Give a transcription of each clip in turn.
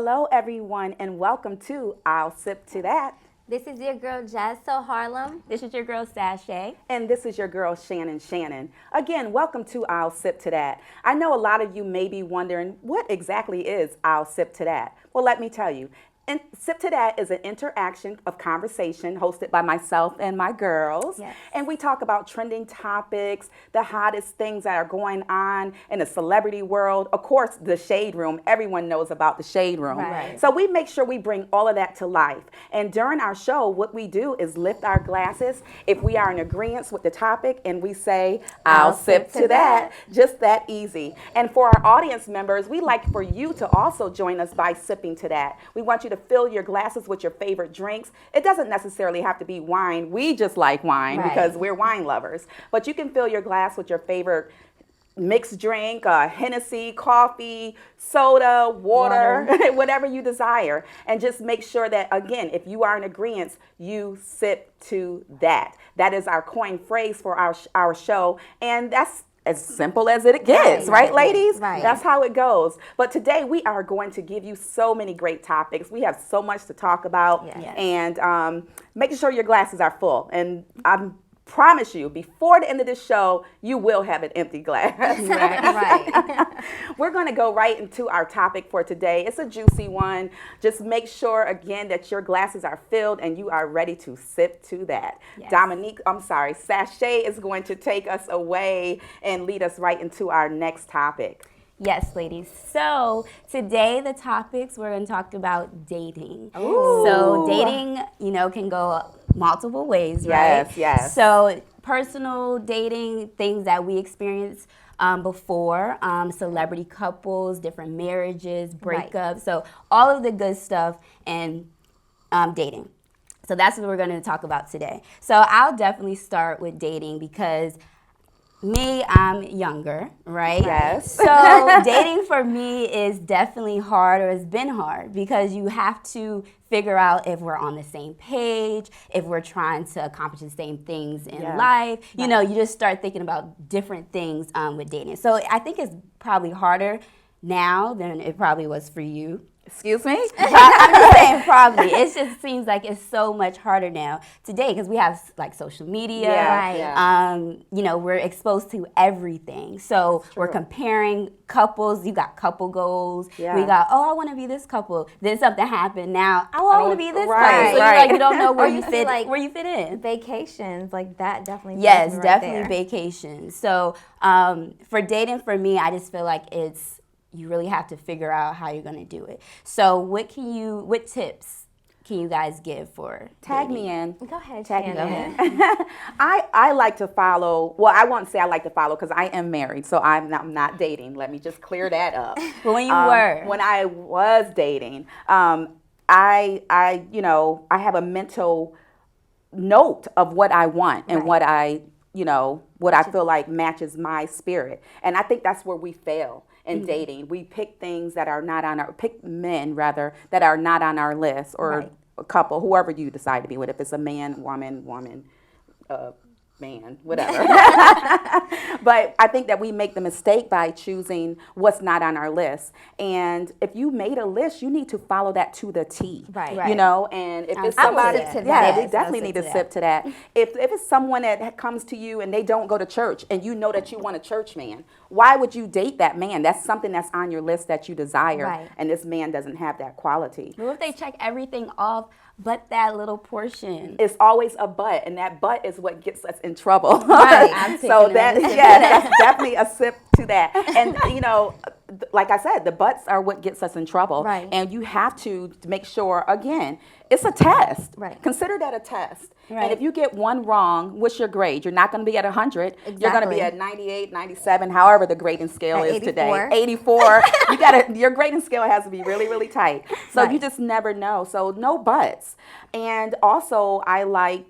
Hello, everyone, and welcome to I'll Sip to That. This is your girl, Jazz So Harlem. This is your girl, Sashay. And this is your girl, Shannon. Again, welcome to I'll Sip to That. I know a lot of you may be wondering, what exactly is I'll Sip to That? Well, let me tell you. And Sip to That is an interaction of conversation hosted by myself and my girls. Yes. And we talk about trending topics, the hottest things that are going on in the celebrity world. Of course, the Shade Room. Everyone knows about the Shade Room. Right. So we make sure we bring all of that to life. And during our show, what we do is lift our glasses if we are in agreement with the topic and we say, I'll sip to that. Just that easy. And for our audience members, we like for you to also join us by sipping to that. We want you to fill your glasses with your favorite drinks. It doesn't necessarily have to be wine. We just like wine because we're wine lovers. But you can fill your glass with your favorite mixed drink, Hennessy, coffee, soda, water. Whatever you desire. And just make sure that, again, if you are in agreement, you sip to that. That is our coin phrase for our show. And that's as simple as it gets, right, ladies? Right. That's how it goes. But today we are going to give you so many great topics. We have so much to talk about. Yes. And making sure your glasses are full. And I promise you, before the end of this show, you will have an empty glass. Right. We're going to go right into our topic for today. It's a juicy one. Just make sure, again, that your glasses are filled and you are ready to sip to that. Yes. Sashay is going to take us away and lead us right into our next topic. Yes, ladies. So today the topics we're going to talk about dating. Ooh. So dating, can go multiple ways, right? Yes. So personal dating, things that we experienced before, celebrity couples, different marriages, breakups. Right. So all of the good stuff and dating. So that's what we're going to talk about today. So I'll definitely start with dating because I'm younger, right? Yes. So dating for me is definitely hard, or it's been hard, because you have to figure out if we're on the same page, if we're trying to accomplish the same things in life. You just start thinking about different things with dating. So I think it's probably harder now than it probably was for you. Excuse me? I'm just saying probably. It just seems like it's so much harder now today because we have like social media. We're exposed to everything. So we're comparing couples. You got couple goals. Yeah. We got, I want to be this couple. Then something happened. Now, I want to be this Right, couple. So right. you're like, you don't know where you you feel fit like where you fit in. Vacations, like that definitely. Yes, feels right definitely there. vacations. So for dating, for me, I just feel like you really have to figure out how you're going to do it. So what tips can you guys give for Tag dating? me in. Go ahead, Tag me Shannon. in. I like to follow, well, I won't say I like to follow because I am married, so I'm not dating. Let me just clear that up. But when you were. When I was dating, I have a mental note of what I want and what I feel like matches my spirit. And I think that's where we fail in dating. We pick things that are not pick men rather, that are not on our list, or a couple, whoever you decide to be with. If it's a man, woman, man, whatever. But I think that we make the mistake by choosing what's not on our list. And if you made a list, you need to follow that to the T. Right. And if it's I will somebody, sip to that. yeah, Yes, we I'll definitely sip need to to that. sip to that. If it's someone that comes to you and they don't go to church and you know that you want a church man, why would you date that man? That's something that's on your list that you desire. Right. And this man doesn't have that quality. What if they check everything off but that little portion? It's always a but, and that but is what gets us in trouble. Right. I'm So taking that, a sip. that's definitely a sip to that. And like I said, the buts are what gets us in trouble. Right. And you have to make sure, again, it's a test. Right. Consider that a test. Right. And if you get one wrong, what's your grade? You're not going to be at 100. You're going to be Exactly. at 98, 97, however the grading scale At is 84. today. 84. Your grading scale has to be really, really tight. So you just never know. So no buts. And also, I like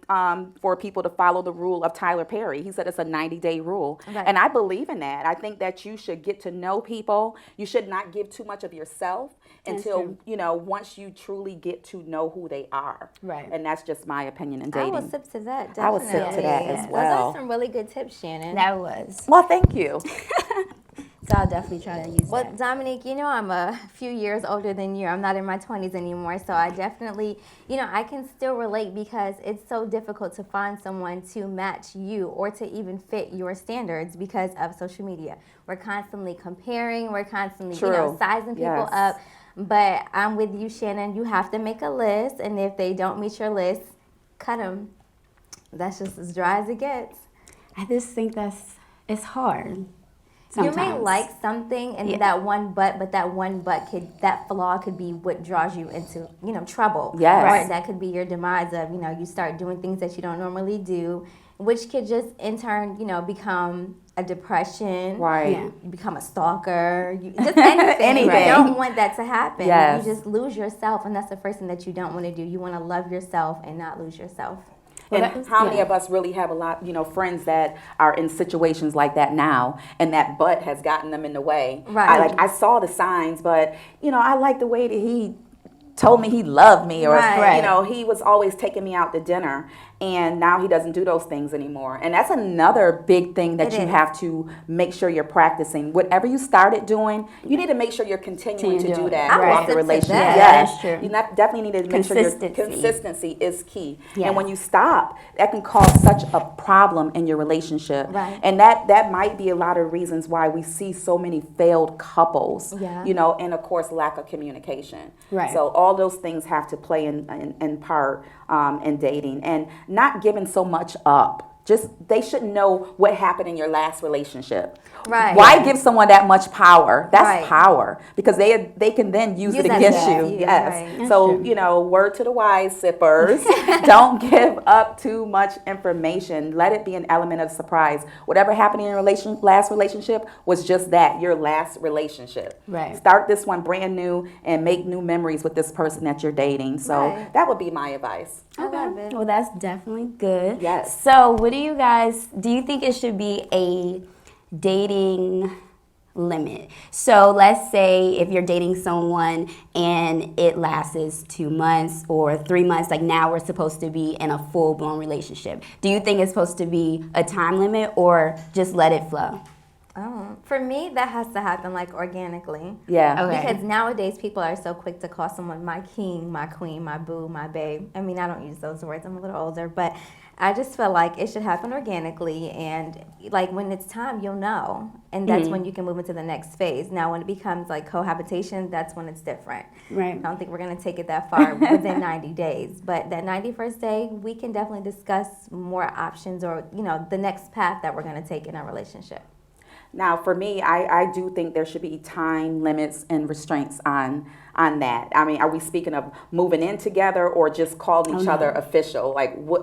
for people to follow the rule of Tyler Perry. He said it's a 90-day rule. Right. And I believe in that. I think that you should get to know people. You should not give too much of yourself until, once you truly get to know who they are. Right. And that's just my opinion in I dating. will sip to that. Definitely. I will sip to that as Those well. are some really good tips, Shannon. That was. Well, thank you. So I'll definitely try to use Well, that. Dominique, you know I'm a few years older than you. I'm not in my 20s anymore, so I definitely, I can still relate because it's so difficult to find someone to match you or to even fit your standards because of social media. We're constantly comparing, we're constantly, True. sizing people Yes. up. But I'm with you, Shannon. You have to make a list, and if they don't meet your list, cut them. That's just as dry as it gets. I just think it's hard. You may Sometimes. like something and Yeah. that one but that flaw could be what draws you into, trouble. Yes. Or that could be your demise of, you start doing things that you don't normally do, which could just in turn, become a depression. Right. Yeah. You become a stalker. Just anything. Anything. You don't want that to happen. Yes. You just lose yourself, and that's the first thing that you don't want to do. You want to love yourself and not lose yourself. And Well, that- how many yeah. of us really have a lot, friends that are in situations like that now, and that but has gotten them in the way. Right. I saw the signs, but I like the way that he told me he loved me, or Right. he was always taking me out to dinner, and now he doesn't do those things anymore. And that's another big thing that It you is. have to make sure you're practicing. Whatever you started doing, you need to make sure you're continuing to Continue do doing that it. throughout Right. the relationship. Yeah, Yes, that's true. you definitely need to make sure your Consistency. consistency is key. Yes. And when you stop, that can cause such a problem in your relationship. Right. And that might be a lot of reasons why we see so many failed couples. Yeah. And of course lack of communication. Right. So all those things have to play in part in dating, and not giving so much up. Just they should know what happened in your last relationship. Right. Why give someone that much power? That's Right. power, because they can then use it that against against you. you, Yes. right. That's So true. word to the wise sippers, don't give up too much information. Let it be an element of surprise. Whatever happened in your last relationship was just that, your last relationship. Right. Start this one brand new and make new memories with this person that you're dating. So Right. that would be my advice. I love it. Well, that's definitely good. Yes. So, do you think it should be a dating limit? So, let's say if you're dating someone and it lasts 2 months or 3 months, like now we're supposed to be in a full-blown relationship. Do you think it's supposed to be a time limit or just let it flow? For me, that has to happen organically. Yeah. Okay. Because nowadays people are so quick to call someone my king, my queen, my boo, my babe. I mean, I don't use those words. I'm a little older, but I just feel like it should happen organically, and when it's time, you'll know, and that's when you can move into the next phase. Now, when it becomes cohabitation, that's when it's different. Right. I don't think we're going to take it that far within 90 days, but that 91st day, we can definitely discuss more options or the next path that we're going to take in our relationship. Now, for me, I do think there should be time limits and restraints on that. I mean, are we speaking of moving in together or just calling each other official?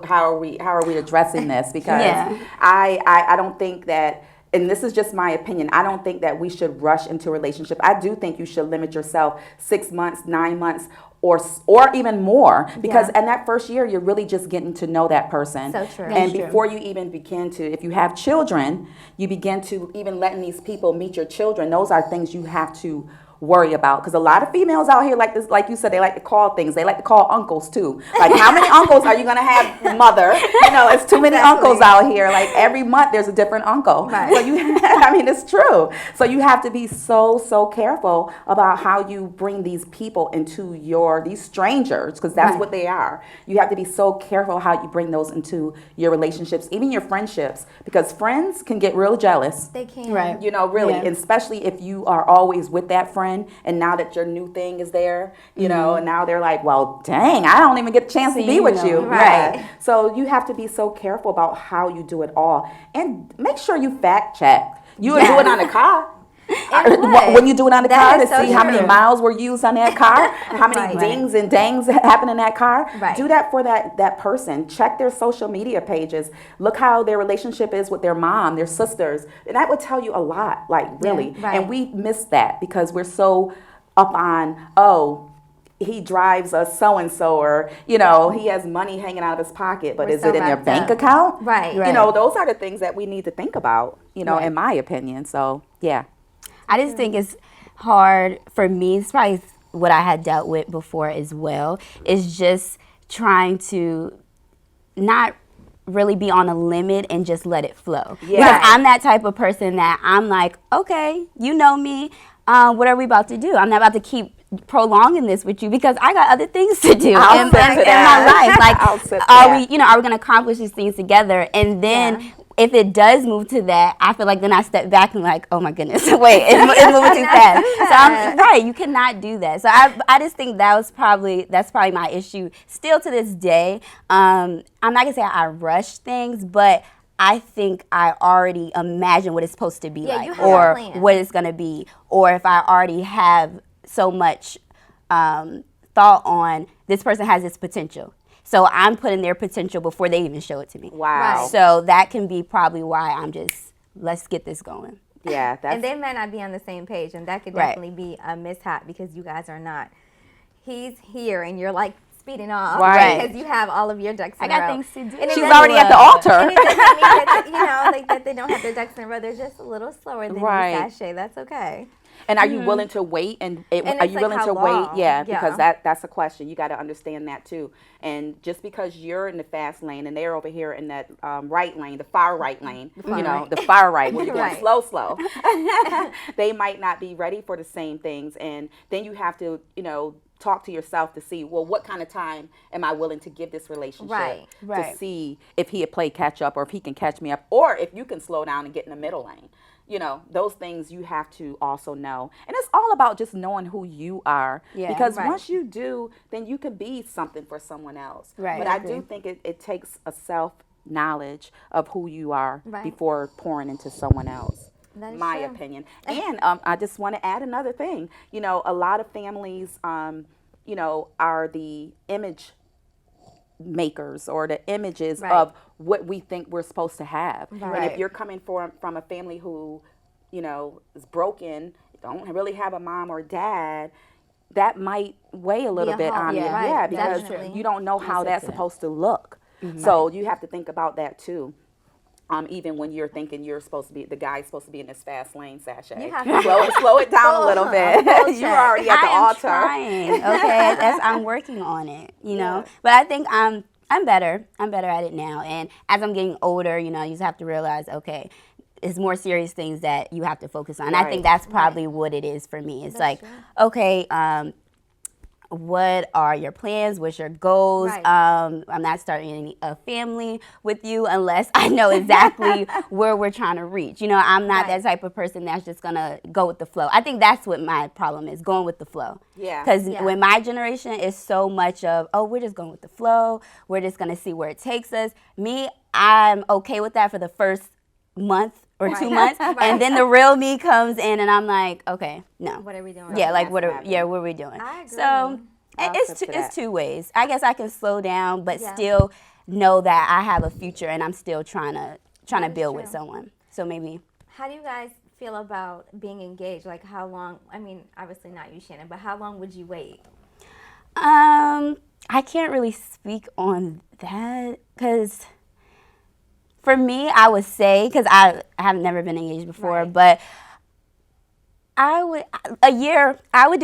How are we addressing this? Because Yeah. I don't think that. And this is just my opinion. I don't think that we should rush into a relationship. I do think you should limit yourself 6 months, 9 months, or even more, because Yeah. in that first year you're really just getting to know that person. So true. And That's true. before you even begin to, if you have children, you begin to even letting these people meet your children. Those are things you have to worry about, because a lot of females out here like this, like you said, they like to call things. They like to call uncles too. Like, how many uncles are you gonna have, mother? It's too many Exactly. uncles out here. Like every month there's a different uncle. Right. So I mean, it's true. So you have to be so careful about how you bring these people into these strangers, because that's Right. what they are. You have to be so careful how you bring those into your relationships, even your friendships, because friends can get real jealous. They can. Right. Really, Yeah. and especially if you are always with that friend, and now that your new thing is there, and now they're like, well, dang, I don't even get a chance to be with you. Right. Yeah. So you have to be so careful about how you do it all, and make sure you fact check. You would do it on a car. would. When you do it on the That car to is so see how many true. miles were used on that car, how many Right. dings and dangs happen in that car. Right. Do that for that person. Check their social media pages. Look how their relationship is with their mom, their sisters. And that would tell you a lot, really. right. And we miss that because we're so up on, he drives a so-and-so, or, he has money hanging out of his pocket, but We're is so it in their wrapped bank up. account? Right. Those are the things that we need to think about, Right. in my opinion. So, yeah. I just think it's hard for me. It's probably what I had dealt with before as well. Is just trying to not really be on a limit and just let it flow. Yeah. Because I'm that type of person that I'm like, okay, you know me. What are we about to do? I'm not about to keep prolonging this with you because I got other things to do in my life. Like, are we going to accomplish these things together? And then if it does move to that, I feel like then I step back and like, oh my goodness, wait, it's moving too fast. So I'm right, you cannot do that. So I just think that's probably my issue still to this day. I'm not gonna say I rush things, but I think I already imagine what it's supposed to be like, or what it's gonna be, or if I already have so much thought on this person has this potential. So I'm putting their potential before they even show it to me. Wow. Right. So that can be probably why I'm just, let's get this going. Yeah. And they might not be on the same page, and that could definitely be a mishap because you guys are not. He's here, and you're like speeding off because you have all of your ducks in a row. I got things to do. She's already at the altar. And it doesn't mean that, like that they don't have their ducks in a row. They're just a little slower than you, Sashay. That's okay. And are you willing to wait? And are you willing to wait? Yeah, because that's a question. You got to understand that too. And just because you're in the fast lane and they're over here in that right lane, the far right lane, the far right where you're going slow, they might not be ready for the same things. And then you have to, talk to yourself to see, well, what kind of time am I willing to give this relationship to see if he'll play catch up or if he can catch me up or if you can slow down and get in the middle lane. Those things you have to also know. And it's all about just knowing who you are. Yeah, because once you do, then you can be something for someone else. Right. But I do think it takes a self-knowledge of who you are before pouring into someone else. My opinion. And I just want to add another thing. A lot of families, are the image makers or the images of what we think we're supposed to have. And if you're coming from a family who, is broken, don't really have a mom or dad, that might weigh a little bit on you. Yeah, because you don't know how that's supposed to look. So you have to think about that too. Even when you're thinking the guy's supposed to be in this fast lane, Sashay. You have to slow it down a little bit. You're already at the altar. Trying, okay? I'm working on it, But I think I'm better. I'm better at it now. And as I'm getting older, you just have to realize, okay, it's more serious things that you have to focus on. I think that's probably what it is for me. It's okay, what are your plans? What's your goals? I'm not starting a family with you unless I know exactly where we're trying to reach. I'm not that type of person that's just going to go with the flow. I think that's what my problem is, going with the flow. Yeah. Because when my generation is so much of, we're just going with the flow. We're just going to see where it takes us. Me, I'm okay with that for the first month or 2 months, and then the real me comes in, and I'm like, okay, no. What are we doing? Yeah, what are we doing? I agree. So it's two ways. I guess I can slow down, but still know that I have a future, and I'm still trying to build with someone. So maybe. How do you guys feel about being engaged? Like how long? I mean, obviously not you, Shannon, but how long would you wait? I can't really speak on that because. For me, I would say, because I have never been engaged before, but I would do a year. I was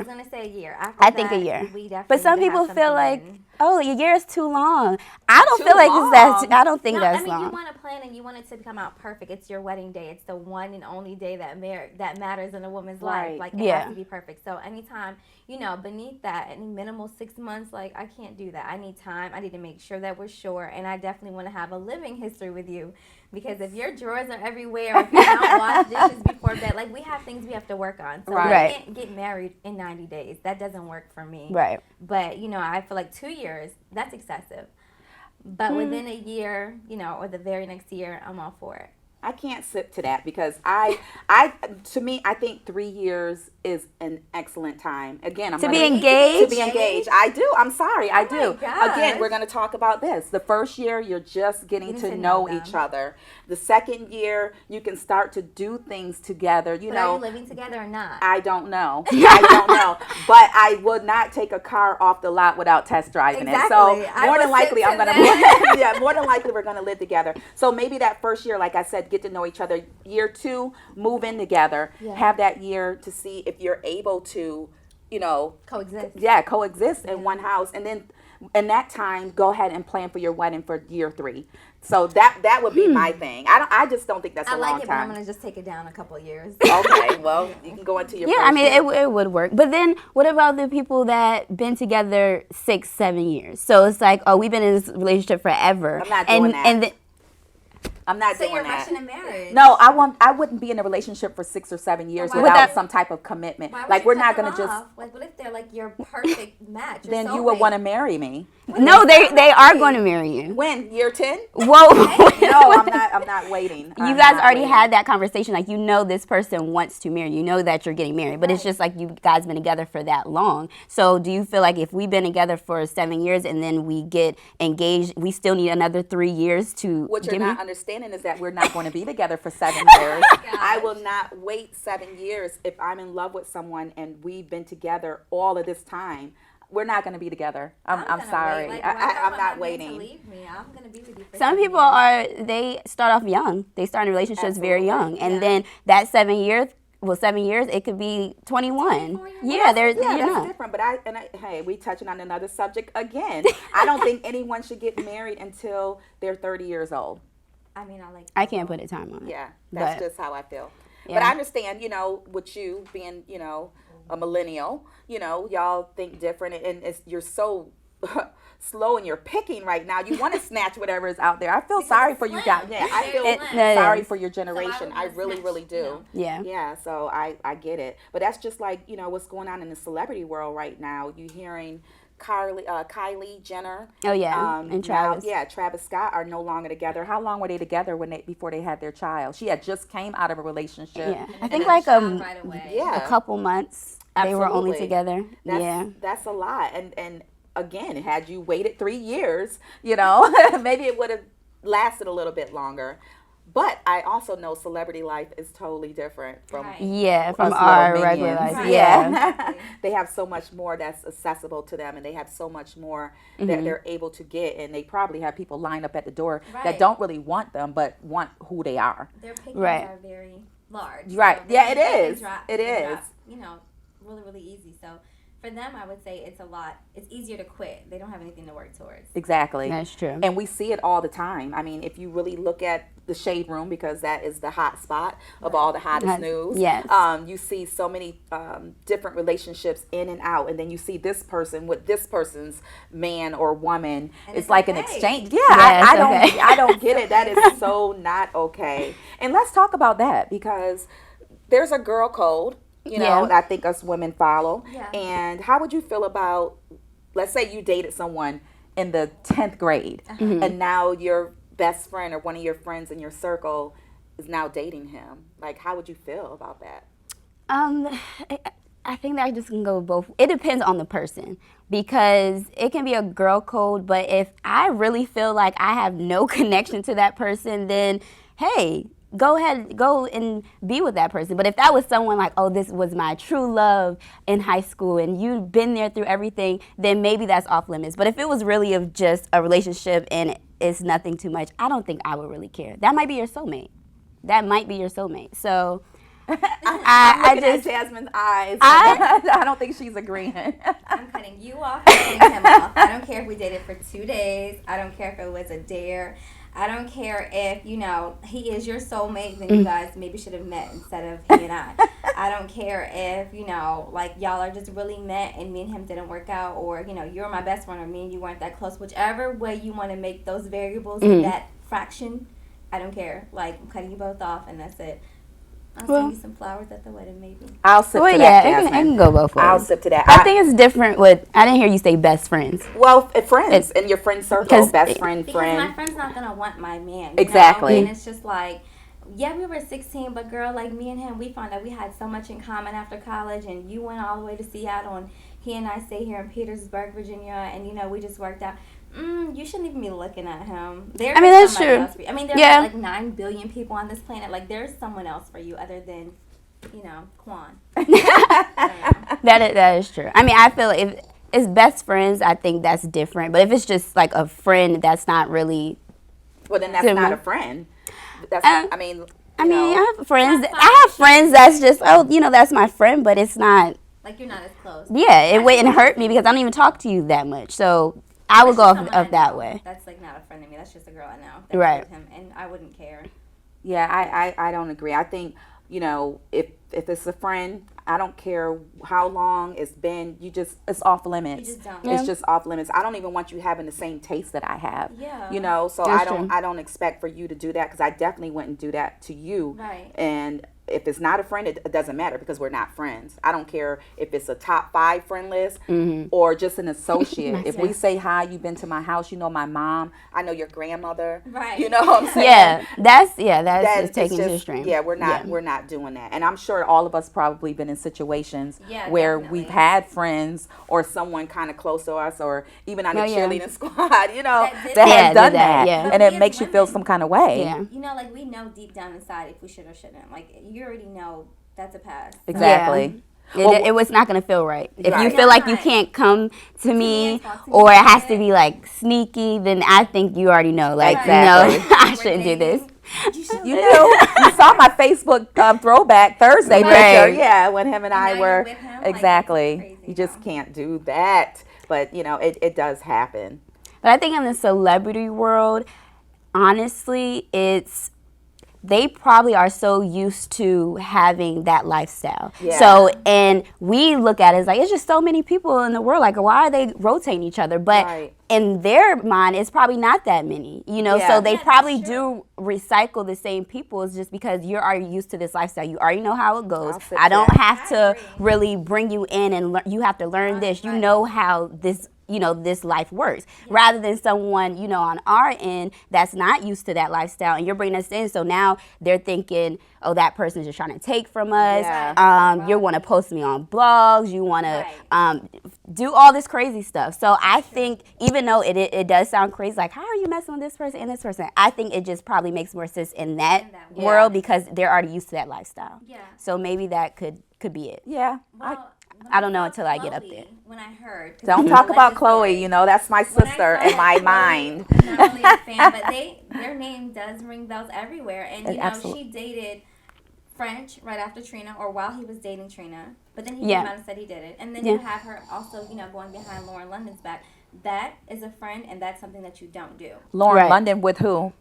going to say a year. I think a year. But some people feel like, a year is too long. I don't feel like I don't think that's long. You want to plan and you want it to come out perfect. It's your wedding day. It's the one and only day that matters in a woman's life. Like, it has to be perfect. So anytime, beneath that, any minimal 6 months, like, I can't do that. I need time. I need to make sure that we're sure. And I definitely want to have a living history with you. Because if your drawers are everywhere, or if you don't wash dishes before bed, like, we have things we have to work on. So we can't get married in 90 days. That doesn't work for me. Right. But, I feel like 2 years, that's excessive. But within a year, or the very next year, I'm all for it. I can't sit to that because to me, I think 3 years is an excellent time. Again, to be engaged. I do. I'm sorry. I do. Again, we're going to talk about this. The first year, you're just getting to know each other. The second year, you can start to do things together. But are you living together or not? I don't know. But I would not take a car off the lot without test driving it. So more than likely, we're going to live together. So maybe that first year, like I said, get to know each other. Year 2, move in together. Have that year to see if you're able to, coexist. Yeah, coexist in one house. And then in that time, go ahead and plan for your wedding for year 3. So that would be my thing. I just don't think that's a I like long it, but I'm time. gonna just take it down a couple years. Okay, well, you can go into your Yeah, first I mean, year. it would work. But then what about the people that been together 6, 7 years? So it's like, oh, we've been in this relationship forever. I'm not doing that. And then, I'm not So doing you're that. rushing a marriage. No, I wouldn't be in a relationship for 6 or 7 years Why would without that- some type of commitment. Why would Like you we're cut not them gonna just. off? Like, what if they're like your perfect match? Your Then you would soulmate? want to marry me. no, they are going to marry you. When? Year 10? Whoa. No, I'm not waiting. You guys already had that conversation. Like, you know this person wants to marry you. You know that you're getting married. But it's Right. just like you guys been together for that long. So do you feel like if we've been together for 7 years and then we get engaged, we still need another 3 years to What you're get not married? understanding is that we're not going to be together for 7 years. I will not wait 7 years if I'm in love with someone and we've been together all of this time. We're not going to be together. I'm gonna sorry. wait. Like, I'm why not would waiting. To leave me? I'm gonna be with you for Some 7 people years. they start off young. They start in relationships very Absolutely. young. And Yeah. then that 7 years, 7 years, it could be 21. 24 years. Yeah, there's, Yeah, you that's know. different. But hey, we touching on another subject again. I don't think anyone should get married until they're 30 years old. I mean, I like. I can't put a time on it. Yeah, that's But- just how I feel. But Yeah. I understand, with you being, a millennial, y'all think different, and you're so slow and you're picking right now. You want to snatch whatever is out there. I feel sorry for you guys. Yeah, I feel It sorry is. for your generation. I would really, snatch, really do. Yeah. Yeah, so I get it. But that's just like, what's going on in the celebrity world right now. You hearing Kylie Jenner. Oh, yeah, and Travis. Travis Scott are no longer together. How long were they together before they had their child? She had just came out of a relationship. Yeah. I And think then like shot right away. Yeah. a couple months they were only Absolutely. together. That's, Yeah. that's a lot. And again, had you waited 3 years, maybe it would have lasted a little bit longer. But I also know celebrity life is totally different from Right. Yeah, from us our little regular minions. life. Right. Yeah. They have so much more that's accessible to them, and they have so much more Mm-hmm. that they're able to get, and they probably have people lined up at the door that Right. don't really want them but want who they are. Their pickings Right. are very large. Right. So Yeah, they it can is. drop- It they can is. drop, really, really easy. So for them, I would say it's a lot. It's easier to quit. They don't have anything to work towards. Exactly. That's true. And we see it all the time. I mean, if you really look at the Shade Room, because that is the hot spot of all the hottest news. Yes. You see so many different relationships in and out, and then you see this person with this person's man or woman. And It's it's like an okay. exchange. Yeah, Yeah, I it's don't. okay. I don't get it. That is so not okay. And let's talk about that, because there's a girl code. Yeah. I think us women follow. Yeah. And how would you feel about, let's say you dated someone in the 10th grade, and now your best friend or one of your friends in your circle is now dating him? Like, how would you feel about that? I think that just can go both. It depends on the person, because it can be a girl code, but if I really feel like I have no connection to that person, then hey, go ahead, go and be with that person. But if that was someone like, oh, this was my true love in high school and you've been there through everything, then maybe that's off limits. But if it was really of just a relationship and it's nothing too much, I don't think I would really care. That might be your soulmate. That might be your soulmate. So I'm I looking at just, Jasmine's eyes. I- I don't think she's agreeing. I'm cutting you off and cutting him off. I don't care if we dated for 2 days. I don't care if it was a dare. I don't care if, he is your soulmate, then you guys maybe should have met instead of he and I. I don't care if, like y'all are just really met and me and him didn't work out, or, you're my best friend or me and you weren't that close. Whichever way you want to make those variables that fraction, I don't care. Like, I'm cutting you both off and that's it. I'll send you some flowers at the wedding, maybe. I'll sip well, to yeah, that, it Jasmine. can go both ways. I'll sip to that. I think it's different with, I didn't hear you say best friends. Well, friends in your friend circle, 'Cause best friend, Because my friend. friend's not gonna want my man. Exactly. And it's just like, yeah, we were 16, but girl, like me and him, we found that we had so much in common after college, and you went all the way to Seattle, and he and I stay here in Petersburg, Virginia, and we just worked out. You shouldn't even be looking at him. I mean, that's true. Else for you. I mean, there's Yeah. like 9 billion people on this planet. Like, there's someone else for you other than, Quan. That is true. I mean, I feel if it's best friends, I think that's different. But if it's just like a friend, that's not really. Well, then that's Similar. not a friend. That's I mean. I have friends. I have friends that's just that's my friend, but it's not. Like, you're not as close. Yeah, it wouldn't hurt me because I don't even talk to you that much. So I would go That's just of someone I that know. way. That's like not a friend of me. That's just a girl I know. That's Right. with him, and I wouldn't care. Yeah, I don't agree. I think, if it's a friend, I don't care how long it's been, it's off limits. You just don't. It's just off limits. I don't even want you having the same taste that I have. Yeah. So That's I don't expect for you to do that, because I definitely wouldn't do that to you. Right. And if it's not a friend, it doesn't matter, because we're not friends. I don't care if it's a top 5 friend list or just an associate. If we say hi, you've been to my house, you know my mom, I know your grandmother. Right. You know what I'm saying? Yeah, that's That just taking it's to the extreme. Yeah, we're not doing that. And I'm sure all of us probably been in situations Yeah, where definitely. we've had friends or someone kind of close to us, or even on the Oh, yeah. cheerleading squad, That did that that. has done did that, that. yeah. And But it we makes as you feel women- some kind of way. Yeah. Like we know deep down inside if we should or shouldn't. Like you already know that's a pass. So- Exactly. Yeah. Well, It was not going to feel right. If you Right. feel like you Not. can't come to me me, and talk to me or it has about to it. be like sneaky, then I think you already know. Like, Exactly. no, I shouldn't do this. You should. You saw my Facebook throwback Thursday Right. picture. Yeah, when him and now I you're were. with him? Like, Exactly. that's crazy, You just though. can't do that. But, it does happen. But I think in the celebrity world, honestly, they probably are so used to having that lifestyle. Yeah. So, and we look at it as like, it's just so many people in the world. Like, why are they rotating each other? But Right. in their mind, it's probably not that many, Yeah. So they Yeah, that's probably true. do recycle the same people. It's just because you're already used to this lifestyle. You already know how it goes. I'll sit I don't back. have I to agree. really bring you in and you have to learn this. You right. know how this this life works, rather than someone, on our end that's not used to that lifestyle, and you're bringing us in. So now they're thinking, oh, that person is just trying to take from us. Yeah. You want to post me on blogs. You want to Right. do all this crazy stuff. So I think, even though it does sound crazy, like, how are you messing with this person and this person? I think it just probably makes more sense in that In that world, because they're already used to that lifestyle. Yeah. So maybe that could be it. Yeah. Well, when I don't know saw until I get up Chloe, there. When I heard. 'cause Don't I talk like about the Chloe. story. That's my When I sister saw in my Chloe, mind. I'm not only a fan, but their name does ring bells everywhere. And Absolutely. she dated French right after Trina, or while he was dating Trina. But then he Yeah. came out and said he did it. And then Yeah. you have her also, going behind Lauren London's back. That is a friend, and that's something that you don't do. Lauren Right. London with who?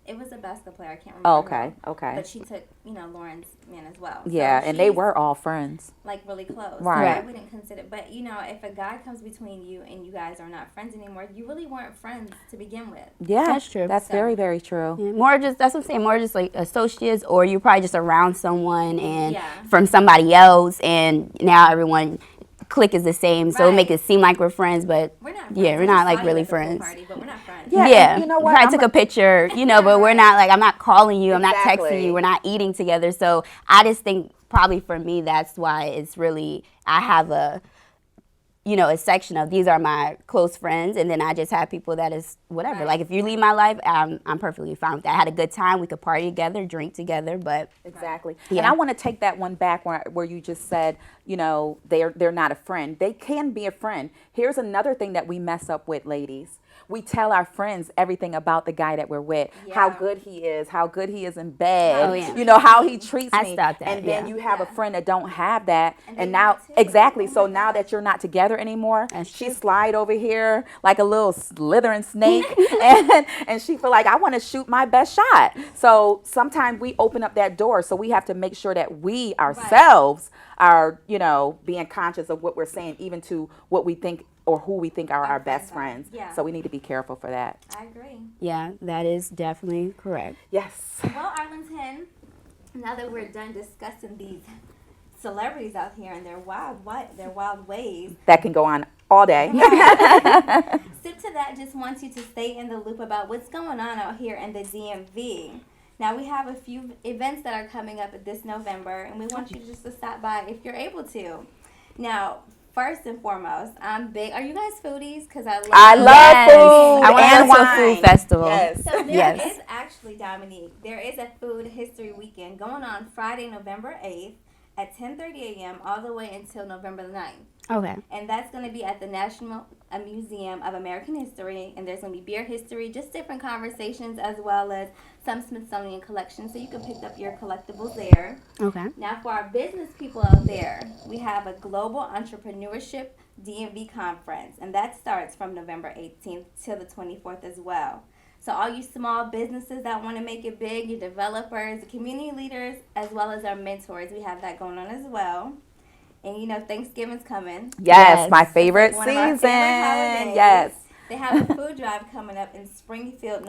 It was a basketball player. I can't remember. Oh, okay. who. Okay. But she took, Lauren's man as well. So Yeah, and they she's, were all friends. like really close. Right. So I wouldn't consider, but if a guy comes between you and you guys are not friends anymore, you really weren't friends to begin with. Yeah, That's true. That's So- very, very true. Yeah, more just, that's what I'm saying, more just like associates, or you're probably just around someone and Yeah. from somebody else, and now everyone clique is the same, so it Right. make it seem like we're friends, but We're not friends. yeah, we're We not just like saw you really at the pool friends. Party, but we're not friends. Yeah, Yeah, and you know what? Probably I'm took a- a picture, but we're not like, I'm not calling you, I'm not texting Exactly. you, we're not eating together. So I just think probably for me, that's why it's really, I have a section of these are my close friends, and then I just have people that is whatever. Right. Like if you leave my life, I'm perfectly fine with that. I had a good time. We could party together, drink together, but Exactly. Yeah. And I want to take that one back where you just said, they're not a friend. They can be a friend. Here's another thing that we mess up with, ladies. We tell our friends everything about the guy that we're with, how Yeah. good he is in bed, Oh, yeah. how he treats I me. stopped that, and then yeah. you have a Yeah. friend that don't have that. And And they now, want to. exactly. Oh So my now gosh. that you're not together anymore, That's she true. slide over here like a little slithering snake and she feel like, I want to shoot my best shot. So sometimes we open up that door. So we have to make sure that we ourselves are, being conscious of what we're saying, even to what we think or who we think are our best friends. Yeah. So we need to be careful for that. I agree. yeah, that is definitely correct. Yes. Well, Arlington, now that we're done discussing these celebrities out here and their wild ways, That can go on all day. Sip to That just wants you to stay in the loop about what's going on out here in the DMV. Now, we have a few events that are coming up this November, and we want you just to stop by if you're able to. Now, first and foremost, I'm big. Are you guys foodies? Because I love Yes. food I want to and go to a wine. food festival. Yes. So there is Yes. actually, Dominique, there is a food history weekend going on Friday, November 8th at 10:30 a.m. all the way until November the 9th. Okay. And that's going to be at the National Museum of American History. And there's going to be beer history, just different conversations, as well as some Smithsonian collections. So you can pick up your collectibles there. Okay. Now, for our business people out there, we have a Global Entrepreneurship DMV Conference. And that starts from November 18th till the 24th as well. So all you small businesses that want to make it big, your developers, community leaders, as well as our mentors, we have that going on as well. And you know, Thanksgiving's coming. Yes, my favorite One of our season. favorite holidays. Yes. They have a food drive coming up in Springfield,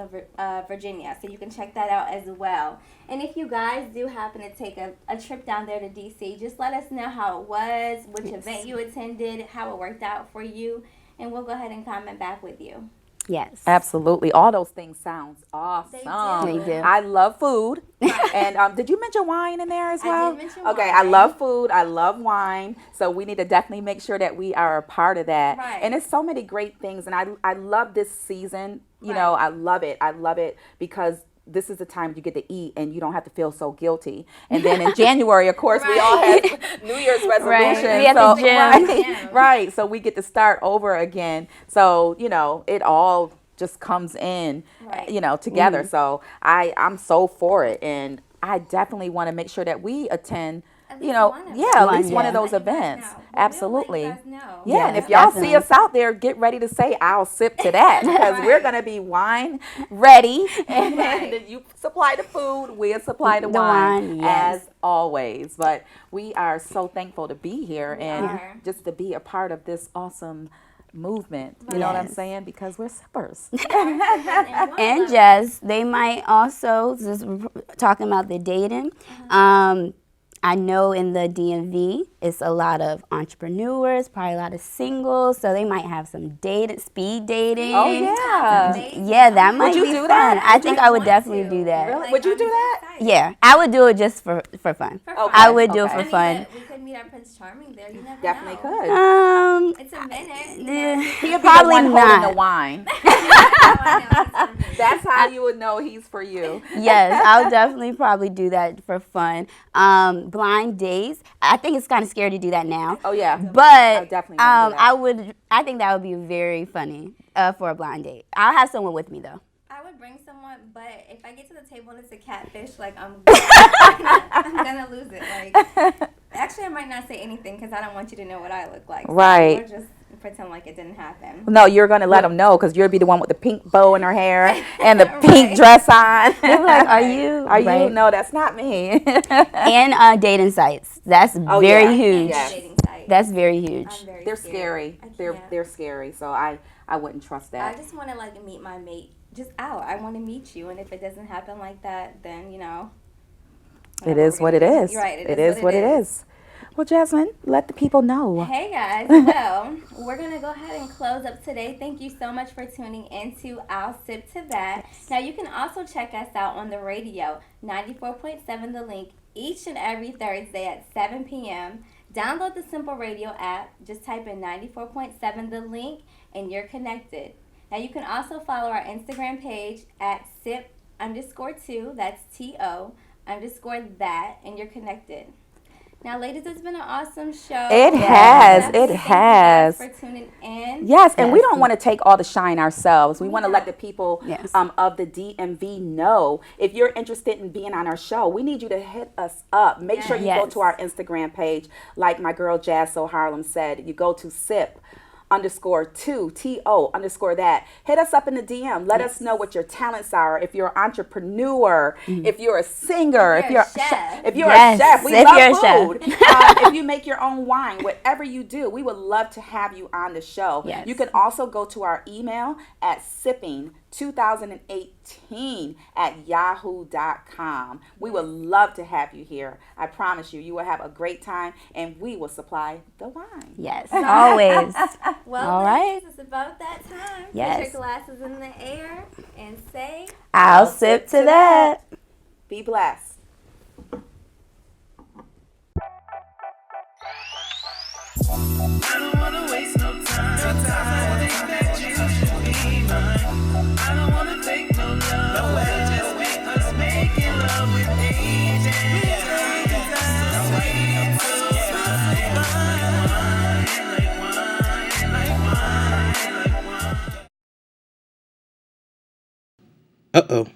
Virginia. So you can check that out as well. And if you guys do happen to take a trip down there to DC, just let us know how it was, which event you attended, how it worked out for you. And we'll go ahead and comment back with you. Yes. Absolutely. All those things sounds awesome. They do. I love food. And did you mention wine in there as I well? did mention Okay, wine. I love food. I love wine. So we need to definitely make sure that we are a part of that. Right. And it's so many great things. And I love this season. You Right. know, I love it. I love it because this is the time you get to eat and you don't have to feel so guilty. And then in January, of course, we all have New Year's resolutions. We at So, the gym. right, right. So we get to start over again. So, you know, it all just comes in, Right. you know, together. So I'm so for it. And I definitely want to make sure that we attend, At you least know, one of yeah, them. at least one Yeah. of those Let you guys events. know. Absolutely. We'll let you guys know. Yeah, and Yes, if y'all definitely. see us out there, get ready to say, I'll sip to that, because we're going to be wine ready. And then you supply the food, we'll supply the The wine, wine, yes. as always. But we are so thankful to be here and are. just to be a part of this awesome movement. You know what I'm Yes. saying? Because we're sippers. And Jess, they might also, just talking about the dating, I know in the DMV, it's a lot of entrepreneurs, probably a lot of singles, so they might have some speed dating. Oh, yeah. Yeah, that might you be do fun. that? I think I would want definitely to. do that. Really? Would you do that? Yeah, I would do it just for fun. For Okay. I would do it okay. for I mean, fun. we could meet our Prince Charming there. You never Definitely know. could. It's a minute. Yeah, He'll be probably the one holding the not. wine. That's That's how you would know he's for you. Yes, I'll definitely probably do that for fun. Blind dates, I think it's kind of scary to do that now. Oh, yeah. But definitely wouldn't do that. I think that would be very funny for a blind date. I'll have someone with me though. I would bring someone, but if I get to the table and it's a catfish, like I'm gonna lose it. Like, actually, I might not say anything because I don't want you to know what I look like. So Right. we'll just pretend like it didn't happen. No, you're going to let them know because you'll be the one with the pink bow in her hair and the Right. pink dress on. They're like, are you? Are you? Right. No, that's not me. And dating sites. That's Oh, very yeah. huge. Yes. Dating site. That's very huge. I'm very They're scared. scary. I They're can't. scary. So I wouldn't trust I that. just want to like meet my mate just out. I want to meet you, and if it doesn't happen like that, then you know. It is what it is. You're right. It is what it is. Well, Jasmine, let the people know. Hey guys, well, we're gonna go ahead and close up today. Thank you so much for tuning into I'll Sip to That. Now you can also check us out on the radio, 94.7 The Link, each and every Thursday at 7 p.m. Download the Simple Radio app. Just type in 94.7 The Link and you're connected. Now you can also follow our Instagram page at sip_2, that's TO_that, and you're connected. Now, ladies, it's been an awesome show. It has. Thank It you has. guys for tuning in. Yes, and we Yes. don't want to take all the shine ourselves. We want to let the people Yes. of the DMV know. If you're interested in being on our show, we need you to hit us up. Make sure you go Yes. to our Instagram page. Like my girl Jazz So Harlem said, you go to SIP_2, TO_that. Hit us up in the DM. Let us know what your talents are. If you're an entrepreneur, if you're a singer, If if you're you're a chef. if you're Yes, a chef, we if love you're a chef. food. If you make your own wine, whatever you do, we would love to have you on the show. Yes. You can also go to our email at sipping2018@yahoo.com. We would love to have you here. I promise you, you will have a great time, and we will supply the wine. Yes, always. Well, All right. ladies, it's about that time. Yes. Put your glasses in the air and say, I'll sip to that. Be blessed. I don't wanna waste no time. Sometimes I think that you should be mine. I don't wanna take no love. Just make us making love with agents. So sweet. Uh-oh.